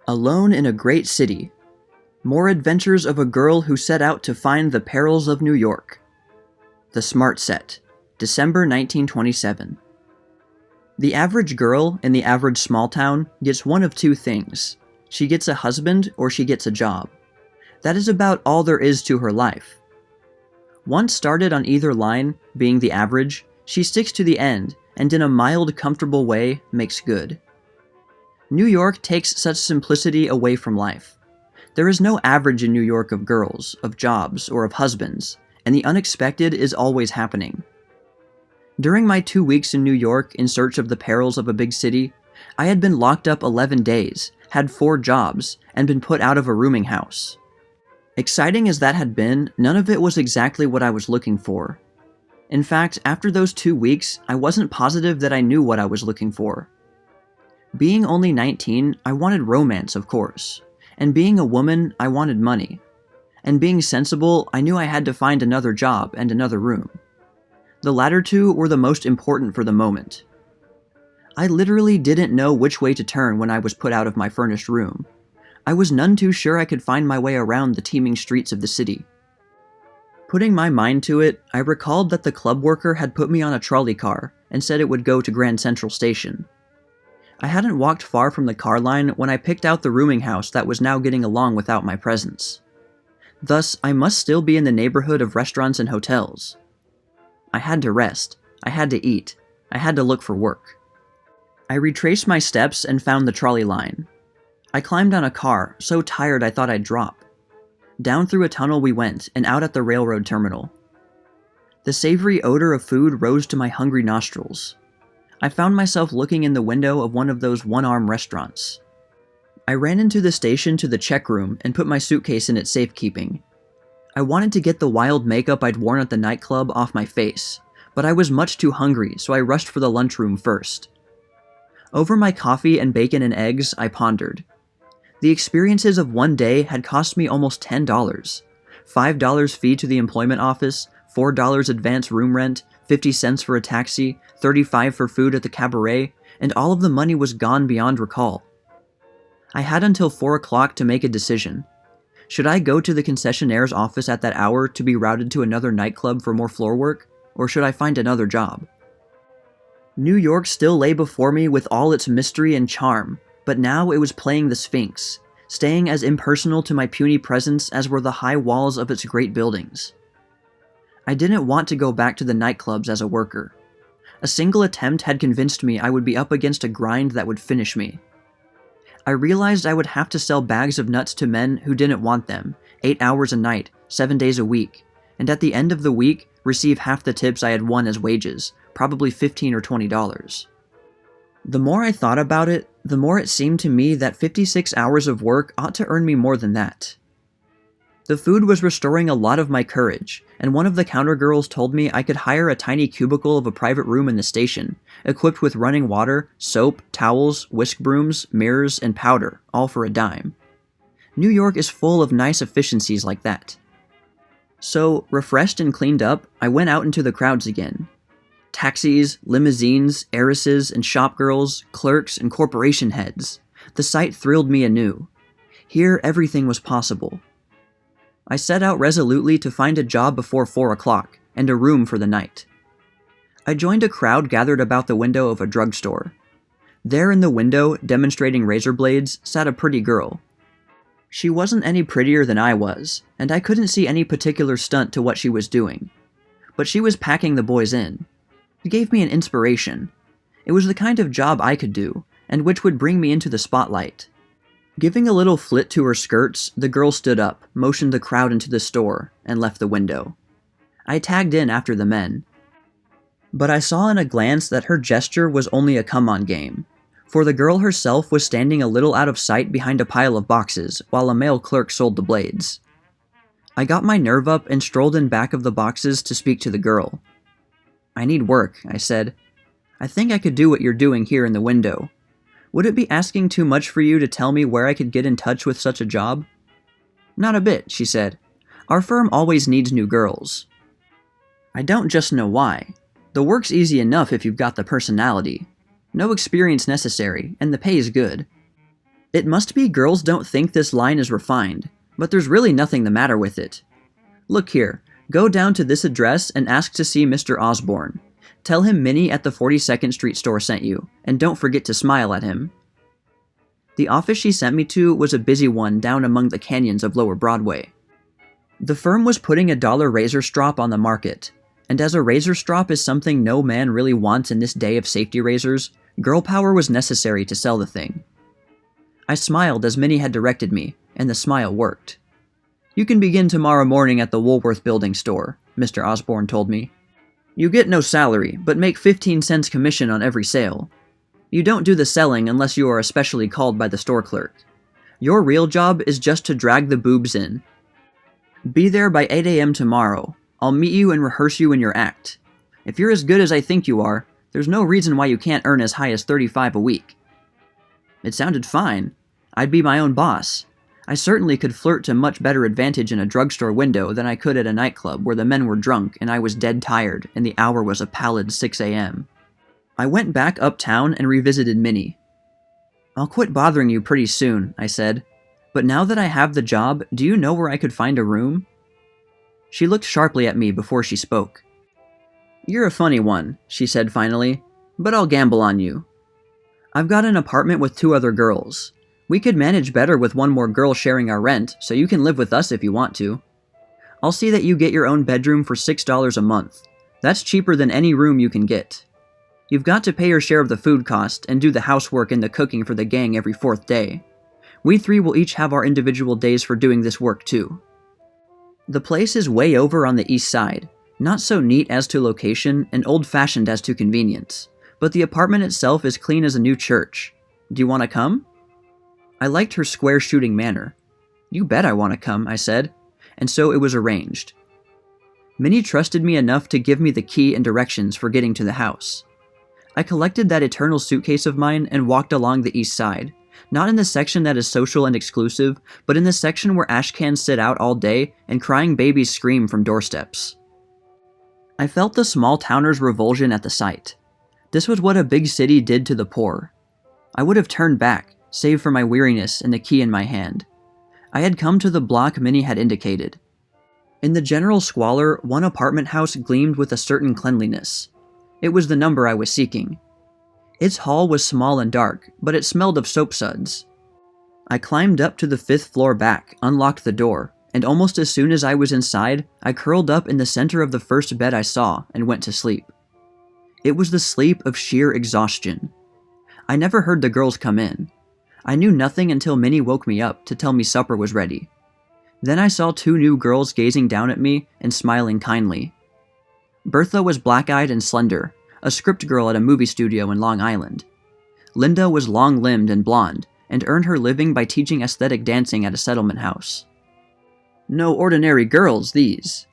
Alone in a Great City. More Adventures of a Girl Who Set Out to Find the Perils of New York. The Smart Set, December 1927. The average girl in the average small town gets one of two things. She gets a husband or she gets a job. That is about all there is to her life. Once started on either line, being the average, she sticks to the end and in a mild, comfortable way makes good. New York takes such simplicity away from life. There is no average in New York of girls, of jobs, or of husbands, and the unexpected is always happening. During my 2 weeks in New York in search of the perils of a big city, I had been locked up 11 days, had 4 jobs, and been put out of a rooming house. Exciting as that had been, none of it was exactly what I was looking for. In fact, after those 2 weeks, I wasn't positive that I knew what I was looking for. Being only 19, I wanted romance, of course. And being a woman, I wanted money. And being sensible, I knew I had to find another job and another room. The latter two were the most important for the moment. I literally didn't know which way to turn when I was put out of my furnished room. I was none too sure I could find my way around the teeming streets of the city. Putting my mind to it, I recalled that the club worker had put me on a trolley car and said it would go to Grand Central Station. I hadn't walked far from the car line when I picked out the rooming house that was now getting along without my presence. Thus, I must still be in the neighborhood of restaurants and hotels. I had to rest. I had to eat. I had to look for work. I retraced my steps and found the trolley line. I climbed on a car, so tired I thought I'd drop. Down through a tunnel we went, and out at the railroad terminal. The savory odor of food rose to my hungry nostrils. I found myself looking in the window of one of those one-arm restaurants. I ran into the station to the check room and put my suitcase in its safekeeping. I wanted to get the wild makeup I'd worn at the nightclub off my face, but I was much too hungry, so I rushed for the lunchroom first. Over my coffee and bacon and eggs, I pondered. The experiences of one day had cost me almost $10. $5 fee to the employment office, $4 advance room rent, 50 cents for a taxi, 35 for food at the cabaret, and all of the money was gone beyond recall. I had until 4 o'clock to make a decision. Should I go to the concessionaire's office at that hour to be routed to another nightclub for more floor work, or should I find another job? New York still lay before me with all its mystery and charm, but now it was playing the Sphinx, staying as impersonal to my puny presence as were the high walls of its great buildings. I didn't want to go back to the nightclubs as a worker. A single attempt had convinced me I would be up against a grind that would finish me. I realized I would have to sell bags of nuts to men who didn't want them, 8 hours a night, 7 days a week, and at the end of the week, receive half the tips I had won as wages, probably $15 or $20. The more I thought about it, the more it seemed to me that 56 hours of work ought to earn me more than that. The food was restoring a lot of my courage, and one of the counter girls told me I could hire a tiny cubicle of a private room in the station, equipped with running water, soap, towels, whisk brooms, mirrors, and powder, all for a dime. New York is full of nice efficiencies like that. So, refreshed and cleaned up, I went out into the crowds again. Taxis, limousines, heiresses, and shopgirls, clerks, and corporation heads. The sight thrilled me anew. Here, everything was possible. I set out resolutely to find a job before 4 o'clock, and a room for the night. I joined a crowd gathered about the window of a drugstore. There in the window, demonstrating razor blades, sat a pretty girl. She wasn't any prettier than I was, and I couldn't see any particular stunt to what she was doing. But she was packing the boys in. It gave me an inspiration. It was the kind of job I could do, and which would bring me into the spotlight. Giving a little flit to her skirts, the girl stood up, motioned the crowd into the store, and left the window. I tagged in after the men. But I saw in a glance that her gesture was only a come-on game, for the girl herself was standing a little out of sight behind a pile of boxes, while a male clerk sold the blades. I got my nerve up and strolled in back of the boxes to speak to the girl. "I need work," I said. "I think I could do what you're doing here in the window. Would it be asking too much for you to tell me where I could get in touch with such a job?" "Not a bit," she said. "Our firm always needs new girls." "I don't just know why. The work's easy enough if you've got the personality. No experience necessary, and the pay's good." It must be girls don't think this line is refined, but there's really nothing the matter with it. Look here, go down to this address and ask to see Mr. Osborne. Tell him Minnie at the 42nd Street store sent you, and don't forget to smile at him. The office she sent me to was a busy one down among the canyons of Lower Broadway. The firm was putting a $1 razor strop on the market, and as a razor strop is something no man really wants in this day of safety razors, girl power was necessary to sell the thing. I smiled as Minnie had directed me, and the smile worked. You can begin tomorrow morning at the Woolworth Building store, Mr. Osborne told me. You get no salary, but make 15 cents commission on every sale. You don't do the selling unless you are especially called by the store clerk. Your real job is just to drag the boobs in. Be there by 8 a.m. tomorrow. I'll meet you and rehearse you in your act. If you're as good as I think you are, there's no reason why you can't earn as high as $35 a week. It sounded fine. I'd be my own boss. I certainly could flirt to much better advantage in a drugstore window than I could at a nightclub where the men were drunk and I was dead tired and the hour was a pallid 6 a.m. I went back uptown and revisited Minnie. I'll quit bothering you pretty soon, I said. But now that I have the job, do you know where I could find a room? She looked sharply at me before she spoke. You're a funny one, she said finally, but I'll gamble on you. I've got an apartment with 2 other girls. We could manage better with one more girl sharing our rent, so you can live with us if you want to. I'll see that you get your own bedroom for $6 a month. That's cheaper than any room you can get. You've got to pay your share of the food cost and do the housework and the cooking for the gang every 4th day. We 3 will each have our individual days for doing this work too. The place is way over on the east side, not so neat as to location and old-fashioned as to convenience, but the apartment itself is clean as a new church. Do you want to come? I liked her square shooting manner. You bet I want to come, I said, and so it was arranged. Minnie trusted me enough to give me the key and directions for getting to the house. I collected that eternal suitcase of mine and walked along the east side, not in the section that is social and exclusive, but in the section where ash cans sit out all day and crying babies scream from doorsteps. I felt the small-towner's revulsion at the sight. This was what a big city did to the poor. I would have turned back, save for my weariness and the key in my hand. I had come to the block Minnie had indicated. In the general squalor, one apartment house gleamed with a certain cleanliness. It was the number I was seeking. Its hall was small and dark, but it smelled of soap suds. I climbed up to the 5th floor back, unlocked the door, and almost as soon as I was inside, I curled up in the center of the first bed I saw and went to sleep. It was the sleep of sheer exhaustion. I never heard the girls come in. I knew nothing until Minnie woke me up to tell me supper was ready. Then I saw 2 new girls gazing down at me and smiling kindly. Bertha was black-eyed and slender, a script girl at a movie studio in Long Island. Linda was long-limbed and blonde, and earned her living by teaching aesthetic dancing at a settlement house. No ordinary girls, these.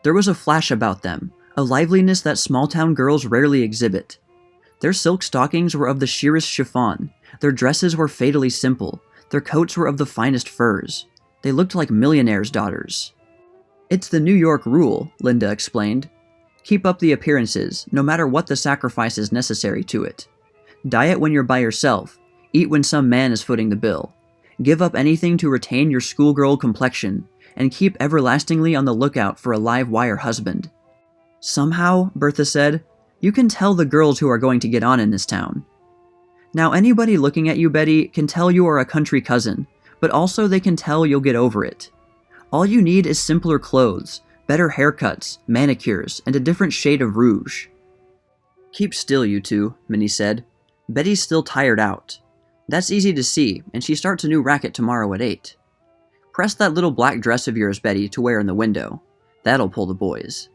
There was a flash about them, a liveliness that small-town girls rarely exhibit. Their silk stockings were of the sheerest chiffon, their dresses were fatally simple, their coats were of the finest furs. They looked like millionaires' daughters. It's the New York rule, Linda explained. Keep up the appearances, no matter what the sacrifices necessary to it. Diet when you're by yourself, eat when some man is footing the bill. Give up anything to retain your schoolgirl complexion, and keep everlastingly on the lookout for a live-wire husband. Somehow, Bertha said, you can tell the girls who are going to get on in this town. Now anybody looking at you, Betty, can tell you are a country cousin, but also they can tell you'll get over it. All you need is simpler clothes, better haircuts, manicures, and a different shade of rouge. Keep still, you 2, Minnie said. Betty's still tired out. That's easy to see, and she starts a new racket tomorrow at 8. Press that little black dress of yours, Betty, to wear in the window. That'll pull the boys.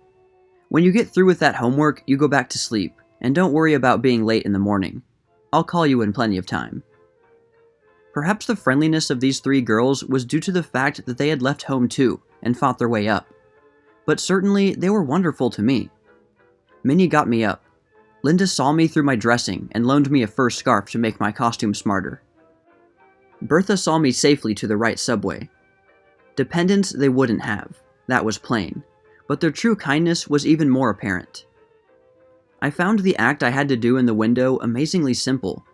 When you get through with that homework, you go back to sleep, and don't worry about being late in the morning. I'll call you in plenty of time. Perhaps the friendliness of these 3 girls was due to the fact that they had left home too, and fought their way up. But certainly, they were wonderful to me. Minnie got me up. Linda saw me through my dressing and loaned me a fur scarf to make my costume smarter. Bertha saw me safely to the right subway. Dependence they wouldn't have, that was plain, but their true kindness was even more apparent. I found the act I had to do in the window amazingly simple.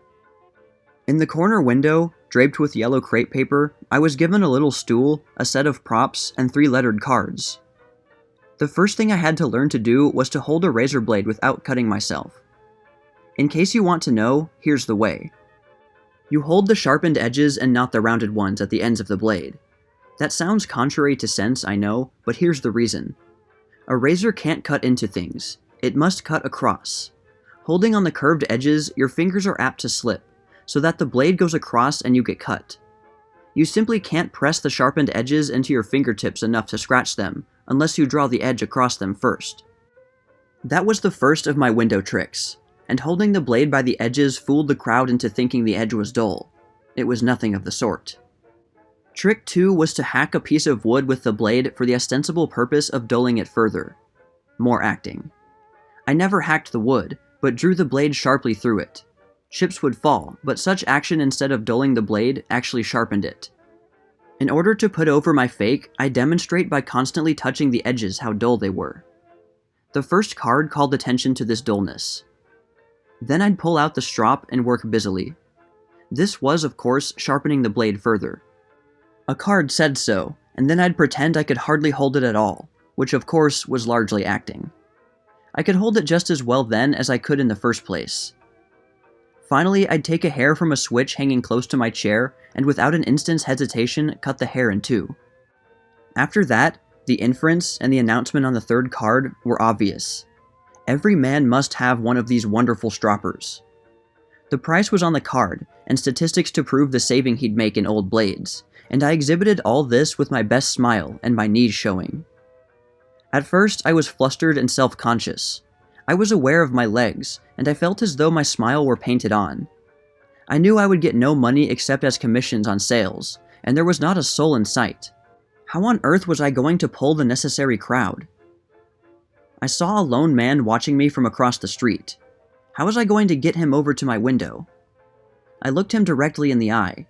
In the corner window, draped with yellow crepe paper, I was given a little stool, a set of props, and 3 lettered cards. The first thing I had to learn to do was to hold a razor blade without cutting myself. In case you want to know, here's the way. You hold the sharpened edges and not the rounded ones at the ends of the blade. That sounds contrary to sense, I know, but here's the reason. A razor can't cut into things. It must cut across. Holding on the curved edges, your fingers are apt to slip, so that the blade goes across and you get cut. You simply can't press the sharpened edges into your fingertips enough to scratch them, unless you draw the edge across them first. That was the first of my window tricks, and holding the blade by the edges fooled the crowd into thinking the edge was dull. It was nothing of the sort. Trick 2 was to hack a piece of wood with the blade for the ostensible purpose of dulling it further. More acting. I never hacked the wood, but drew the blade sharply through it. Chips would fall, but such action instead of dulling the blade actually sharpened it. In order to put over my fake, I demonstrate by constantly touching the edges how dull they were. The first card called attention to this dullness. Then I'd pull out the strop and work busily. This was, of course, sharpening the blade further. A card said so, and then I'd pretend I could hardly hold it at all, which of course was largely acting. I could hold it just as well then as I could in the first place. Finally, I'd take a hair from a switch hanging close to my chair, and without an instant's hesitation, cut the hair in 2. After that, the inference and the announcement on the third card were obvious. Every man must have one of these wonderful stroppers. The price was on the card, and statistics to prove the saving he'd make in old blades, and I exhibited all this with my best smile and my knees showing. At first, I was flustered and self-conscious. I was aware of my legs, and I felt as though my smile were painted on. I knew I would get no money except as commissions on sales, and there was not a soul in sight. How on earth was I going to pull the necessary crowd? I saw a lone man watching me from across the street. How was I going to get him over to my window? I looked him directly in the eye.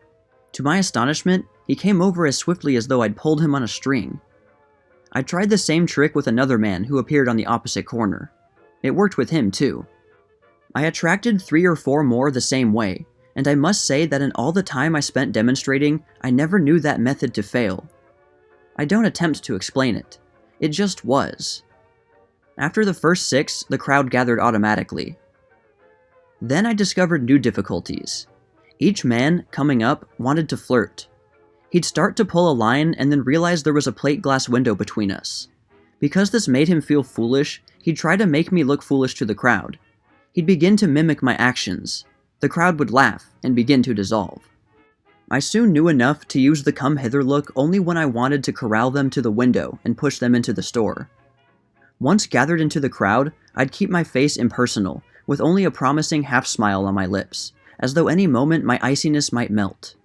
To my astonishment, he came over as swiftly as though I'd pulled him on a string. I tried the same trick with another man who appeared on the opposite corner. It worked with him, too. I attracted 3 or 4 more the same way, and I must say that in all the time I spent demonstrating, I never knew that method to fail. I don't attempt to explain it. It just was. After the first 6, the crowd gathered automatically. Then I discovered new difficulties. Each man, coming up, wanted to flirt. He'd start to pull a line and then realize there was a plate glass window between us. Because this made him feel foolish, he'd try to make me look foolish to the crowd. He'd begin to mimic my actions. The crowd would laugh and begin to dissolve. I soon knew enough to use the come hither look only when I wanted to corral them to the window and push them into the store. Once gathered into the crowd, I'd keep my face impersonal, with only a promising half smile on my lips, as though any moment my iciness might melt.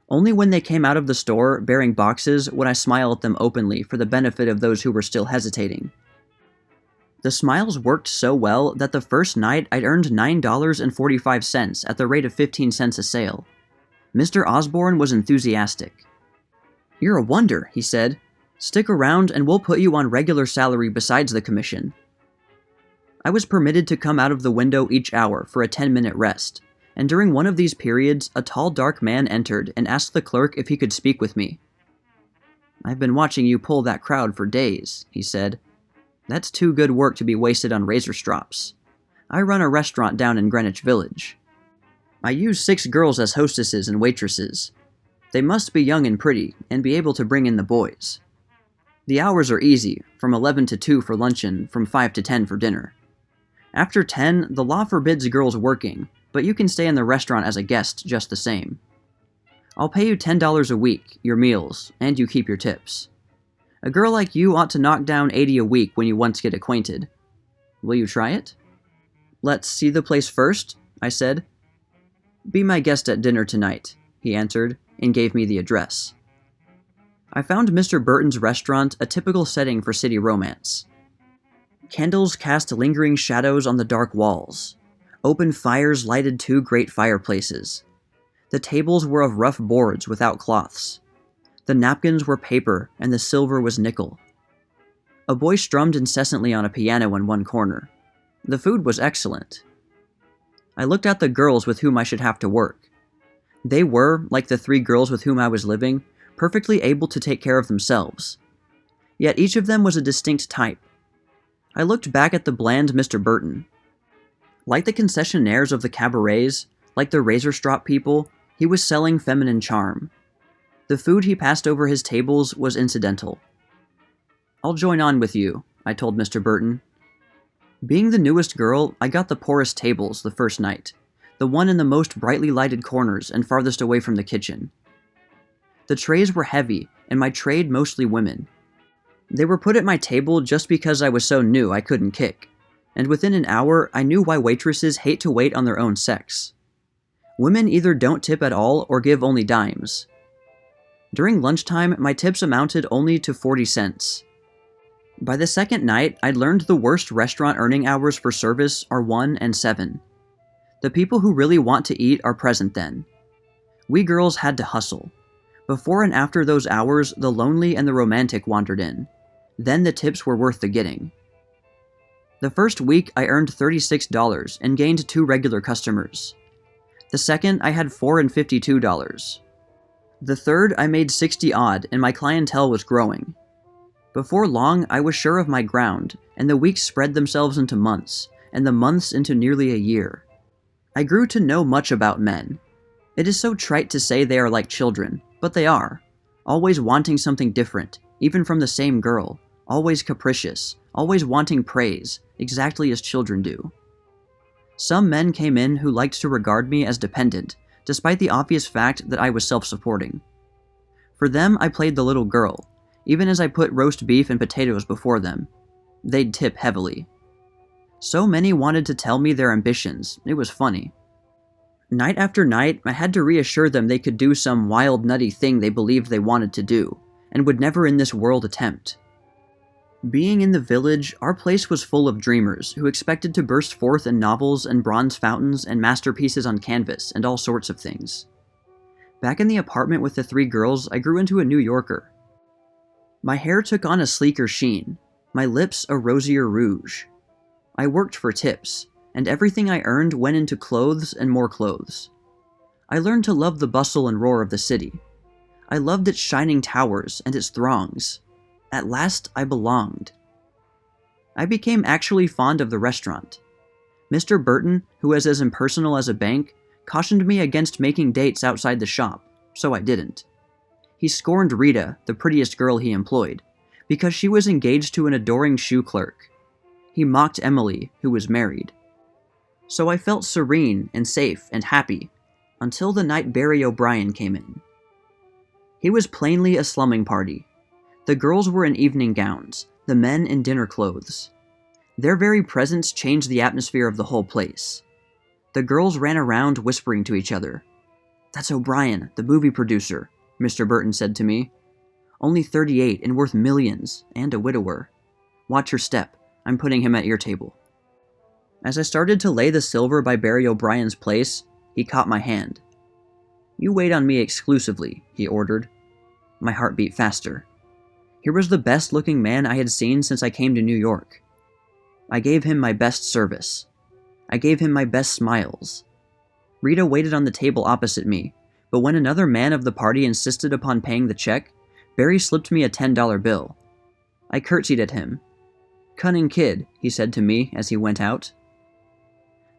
Only when they came out of the store bearing boxes would I smile at them openly for the benefit of those who were still hesitating. The smiles worked so well that the first night I'd earned $9.45 at the rate of 15 cents a sale. Mr. Osborne was enthusiastic. "You're a wonder," he said. "Stick around and we'll put you on regular salary besides the commission." I was permitted to come out of the window each hour for a 10-minute rest, and during one of these periods, a tall dark man entered and asked the clerk if he could speak with me. "I've been watching you pull that crowd for days," he said. "That's too good work to be wasted on razor strops. I run a restaurant down in Greenwich Village. I use 6 girls as hostesses and waitresses. They must be young and pretty, and be able to bring in the boys. The hours are easy, from 11 to 2 for luncheon, from 5 to 10 for dinner. After 10, the law forbids girls working, but you can stay in the restaurant as a guest just the same. I'll pay you $10 a week, your meals, and you keep your tips. A girl like you ought to knock down 80 a week when you once get acquainted. Will you try it?" "Let's see the place first," I said. "Be my guest at dinner tonight," he answered, and gave me the address. I found Mr. Burton's restaurant a typical setting for city romance. Candles cast lingering shadows on the dark walls. Open fires lighted 2 great fireplaces. The tables were of rough boards without cloths. The napkins were paper, and the silver was nickel. A boy strummed incessantly on a piano in one corner. The food was excellent. I looked at the girls with whom I should have to work. They were, like the 3 girls with whom I was living, perfectly able to take care of themselves. Yet each of them was a distinct type. I looked back at the bland Mr. Burton. Like the concessionaires of the cabarets, like the razor-strop people, he was selling feminine charm. The food he passed over his tables was incidental. "I'll join on with you," I told Mr. Burton. Being the newest girl, I got the poorest tables the first night, the one in the most brightly lighted corners and farthest away from the kitchen. The trays were heavy, and my trade mostly women. They were put at my table just because I was so new I couldn't kick, and within an hour I knew why waitresses hate to wait on their own sex. Women either don't tip at all or give only dimes. During lunchtime, my tips amounted only to 40 cents. By the second night, I'd learned the worst restaurant earning hours for service are 1 and 7. The people who really want to eat are present then. We girls had to hustle. Before and after those hours, the lonely and the romantic wandered in. Then the tips were worth the getting. The first week, I earned $36 and gained 2 regular customers. The second, I had $4 and $52. The third, I made 60 odd, and my clientele was growing. Before long, I was sure of my ground, and the weeks spread themselves into months, and the months into nearly a year. I grew to know much about men. It is so trite to say they are like children, but they are. Always wanting something different, even from the same girl. Always capricious, always wanting praise, exactly as children do. Some men came in who liked to regard me as dependent, despite the obvious fact that I was self-supporting. For them, I played the little girl, even as I put roast beef and potatoes before them. They'd tip heavily. So many wanted to tell me their ambitions, it was funny. Night after night, I had to reassure them they could do some wild, nutty thing they believed they wanted to do, and would never in this world attempt. Being in the village, our place was full of dreamers who expected to burst forth in novels and bronze fountains and masterpieces on canvas and all sorts of things. Back in the apartment with the 3 girls, I grew into a New Yorker. My hair took on a sleeker sheen, my lips a rosier rouge. I worked for tips, and everything I earned went into clothes and more clothes. I learned to love the bustle and roar of the city. I loved its shining towers and its throngs. At last, I belonged. I became actually fond of the restaurant. Mr. Burton, who was as impersonal as a bank, cautioned me against making dates outside the shop, so I didn't. He scorned Rita, the prettiest girl he employed, because she was engaged to an adoring shoe clerk. He mocked Emily, who was married. So I felt serene and safe and happy, until the night Barry O'Brien came in. He was plainly a slumming party. The girls were in evening gowns, the men in dinner clothes. Their very presence changed the atmosphere of the whole place. The girls ran around whispering to each other. "That's O'Brien, the movie producer," Mr. Burton said to me. "Only 38 and worth millions, and a widower. Watch your step, I'm putting him at your table." As I started to lay the silver by Barry O'Brien's place, he caught my hand. "You wait on me exclusively," he ordered. My heart beat faster. Here was the best-looking man I had seen since I came to New York. I gave him my best service. I gave him my best smiles. Rita waited on the table opposite me, but when another man of the party insisted upon paying the check, Barry slipped me a $10 bill. I curtsied at him. "Cunning kid," he said to me as he went out.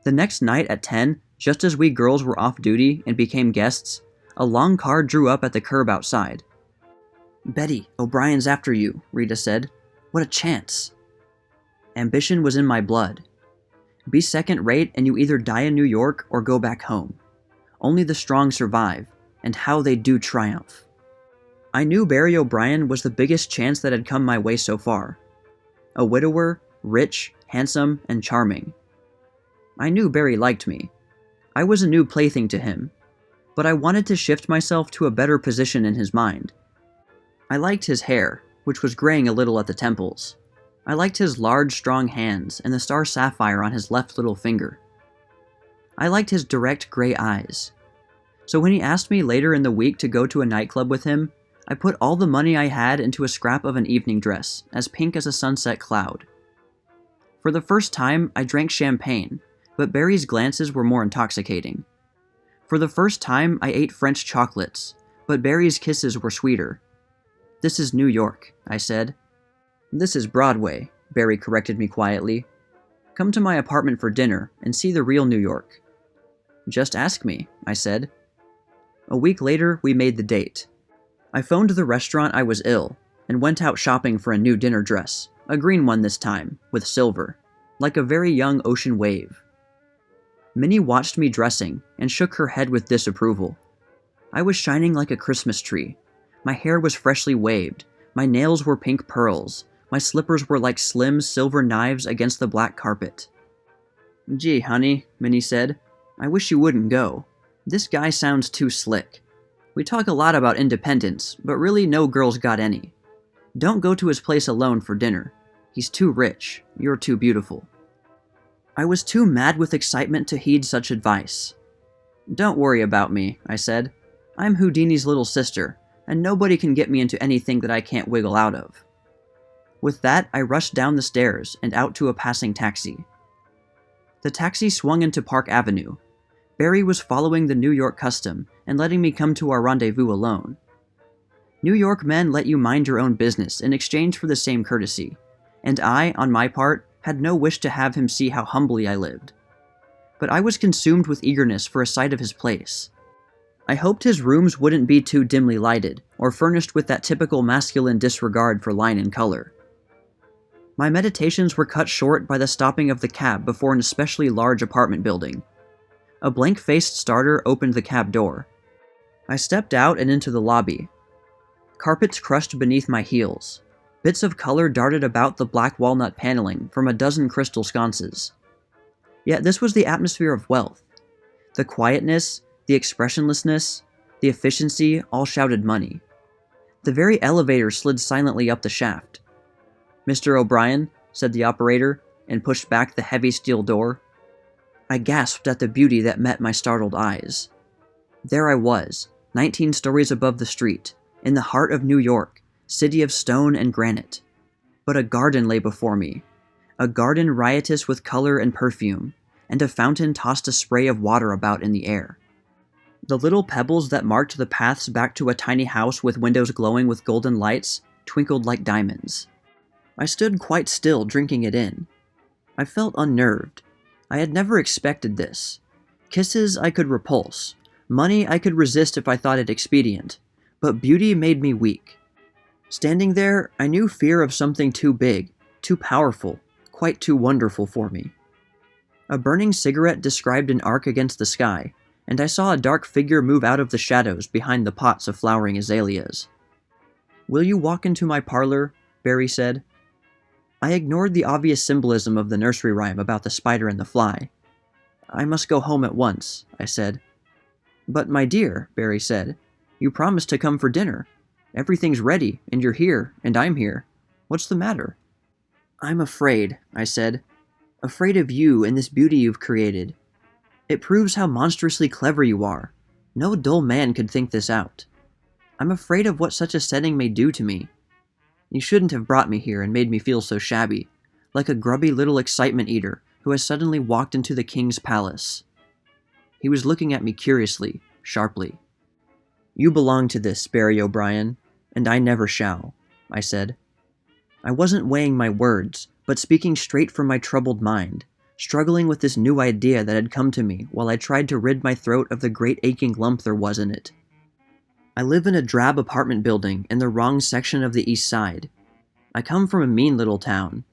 The next night at 10, just as we girls were off duty and became guests, a long car drew up at the curb outside. "Betty, O'Brien's after you," Rita said. "What a chance." Ambition was in my blood. Be second-rate and you either die in New York or go back home. Only the strong survive, and how they do triumph. I knew Barry O'Brien was the biggest chance that had come my way so far. A widower, rich, handsome, and charming. I knew Barry liked me. I was a new plaything to him, but I wanted to shift myself to a better position in his mind. I liked his hair, which was graying a little at the temples. I liked his large, strong hands and the star sapphire on his left little finger. I liked his direct gray eyes. So when he asked me later in the week to go to a nightclub with him, I put all the money I had into a scrap of an evening dress, as pink as a sunset cloud. For the first time, I drank champagne, but Barry's glances were more intoxicating. For the first time, I ate French chocolates, but Barry's kisses were sweeter. "This is New York," I said. "This is Broadway," Barry corrected me quietly. "Come to my apartment for dinner and see the real New York." "Just ask me," I said. A week later, we made the date. I phoned the restaurant I was ill, and went out shopping for a new dinner dress, a green one this time, with silver, like a very young ocean wave. Minnie watched me dressing and shook her head with disapproval. I was shining like a Christmas tree. My hair was freshly waved, my nails were pink pearls, my slippers were like slim silver knives against the black carpet. "Gee, honey," Minnie said, "I wish you wouldn't go. This guy sounds too slick. We talk a lot about independence, but really no girl's got any. Don't go to his place alone for dinner. He's too rich. You're too beautiful." I was too mad with excitement to heed such advice. "Don't worry about me," I said. "I'm Houdini's little sister, and nobody can get me into anything that I can't wiggle out of." With that, I rushed down the stairs and out to a passing taxi. The taxi swung into Park Avenue. Barry was following the New York custom and letting me come to our rendezvous alone. New York men let you mind your own business in exchange for the same courtesy, and I, on my part, had no wish to have him see how humbly I lived. But I was consumed with eagerness for a sight of his place. I hoped his rooms wouldn't be too dimly lighted, or furnished with that typical masculine disregard for line and color. My meditations were cut short by the stopping of the cab before an especially large apartment building. A blank-faced starter opened the cab door. I stepped out and into the lobby. Carpets crushed beneath my heels. Bits of color darted about the black walnut paneling from a dozen crystal sconces. Yet this was the atmosphere of wealth. The quietness, the expressionlessness, the efficiency all shouted money. The very elevator slid silently up the shaft. "Mr. O'Brien," said the operator, and pushed back the heavy steel door. I gasped at the beauty that met my startled eyes. There I was, 19 stories above the street, in the heart of New York, city of stone and granite. But a garden lay before me, a garden riotous with color and perfume, and a fountain tossed a spray of water about in the air. The little pebbles that marked the paths back to a tiny house with windows glowing with golden lights twinkled like diamonds. I stood quite still, drinking it in. I felt unnerved. I had never expected this. Kisses I could repulse. Money I could resist if I thought it expedient. But beauty made me weak. Standing there, I knew fear of something too big, too powerful, quite too wonderful for me. A burning cigarette described an arc against the sky, and I saw a dark figure move out of the shadows behind the pots of flowering azaleas. "Will you walk into my parlor?" Barry said. I ignored the obvious symbolism of the nursery rhyme about the spider and the fly. "I must go home at once," I said. "But my dear," Barry said, "you promised to come for dinner. Everything's ready, and you're here, and I'm here. What's the matter?" "I'm afraid," I said. "Afraid of you and this beauty you've created. It proves how monstrously clever you are. No dull man could think this out. I'm afraid of what such a setting may do to me. You shouldn't have brought me here and made me feel so shabby, like a grubby little excitement eater who has suddenly walked into the king's palace." He was looking at me curiously, sharply. "You belong to this, Barry O'Brien, and I never shall," I said. I wasn't weighing my words, but speaking straight from my troubled mind, struggling with this new idea that had come to me while I tried to rid my throat of the great aching lump there was in it. I live in a drab apartment building in the wrong section of the East Side. I come from a mean little town.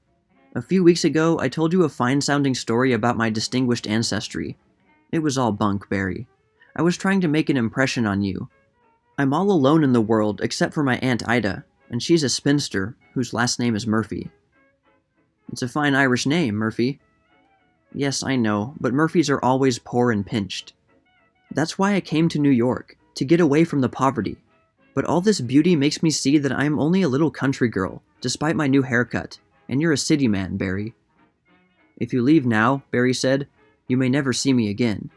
A few weeks ago, I told you a fine-sounding story about my distinguished ancestry. It was all bunk, Barry. I was trying to make an impression on you. I'm all alone in the world except for my Aunt Ida, and she's a spinster whose last name is Murphy." "It's a fine Irish name, Murphy." "Yes, I know, but Murphys are always poor and pinched. That's why I came to New York, to get away from the poverty. But all this beauty makes me see that I am only a little country girl, despite my new haircut, and you're a city man, Barry." "If you leave now," Barry said, "you may never see me again.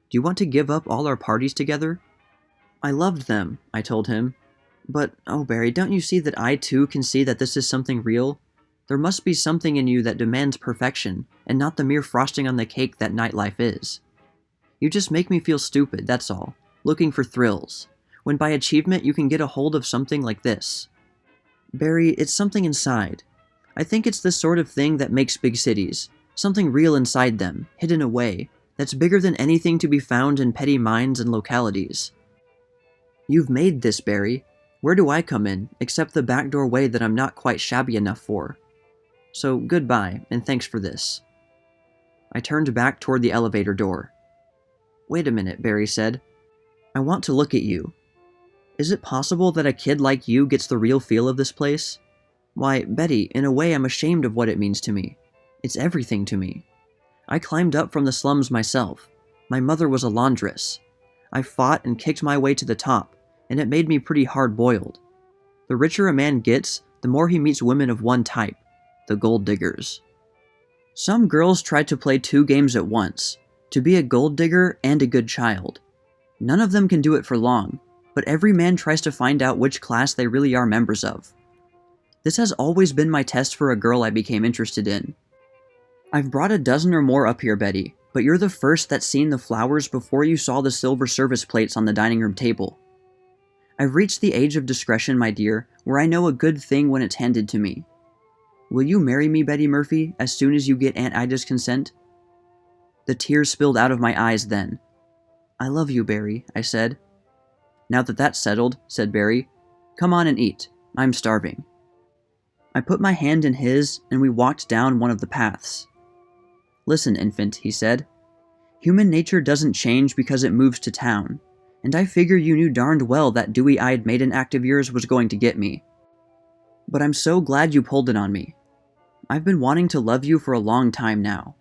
Do you want to give up all our parties together?" "I loved them," I told him. "But, oh Barry, don't you see that I too can see that this is something real? There must be something in you that demands perfection, and not the mere frosting on the cake that nightlife is. You just make me feel stupid, that's all, looking for thrills, when by achievement you can get a hold of something like this. Barry, it's something inside. I think it's the sort of thing that makes big cities, something real inside them, hidden away, that's bigger than anything to be found in petty minds and localities. You've made this, Barry. Where do I come in, except the backdoor way that I'm not quite shabby enough for? So goodbye, and thanks for this. I turned back toward the elevator door. Wait a minute, Barry said. I want to look at you. Is it possible that a kid like you gets the real feel of this place? Why, Betty, in a way I'm ashamed of what it means to me. It's everything to me. I climbed up from the slums myself. My mother was a laundress. I fought and kicked my way to the top, and it made me pretty hard-boiled. The richer a man gets, the more he meets women of one type, the gold diggers. Some girls try to play two games at once, to be a gold digger and a good child. None of them can do it for long, but every man tries to find out which class they really are members of. This has always been my test for a girl I became interested in. I've brought a dozen or more up here, Betty, but you're the first that's seen the flowers before you saw the silver service plates on the dining room table. I've reached the age of discretion, my dear, where I know a good thing when it's handed to me. Will you marry me, Betty Murphy, as soon as you get Aunt Ida's consent? The tears spilled out of my eyes then. I love you, Barry, I said. Now that that's settled, said Barry, come on and eat. I'm starving. I put my hand in his, and we walked down one of the paths. Listen, infant, he said. Human nature doesn't change because it moves to town, and I figure you knew darned well that dewy-eyed maiden act of yours was going to get me. But I'm so glad you pulled it on me. I've been wanting to love you for a long time now.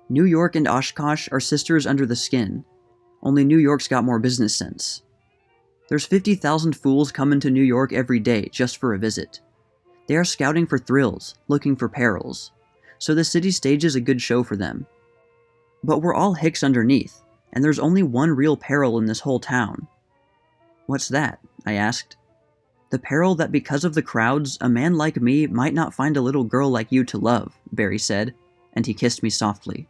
New York and Oshkosh are sisters under the skin, only New York's got more business sense. There's 50,000 fools coming to New York every day just for a visit. They are scouting for thrills, looking for perils, so the city stages a good show for them. But we're all hicks underneath, and there's only one real peril in this whole town. What's that? I asked. The peril that because of the crowds, a man like me might not find a little girl like you to love, Barry said, and he kissed me softly.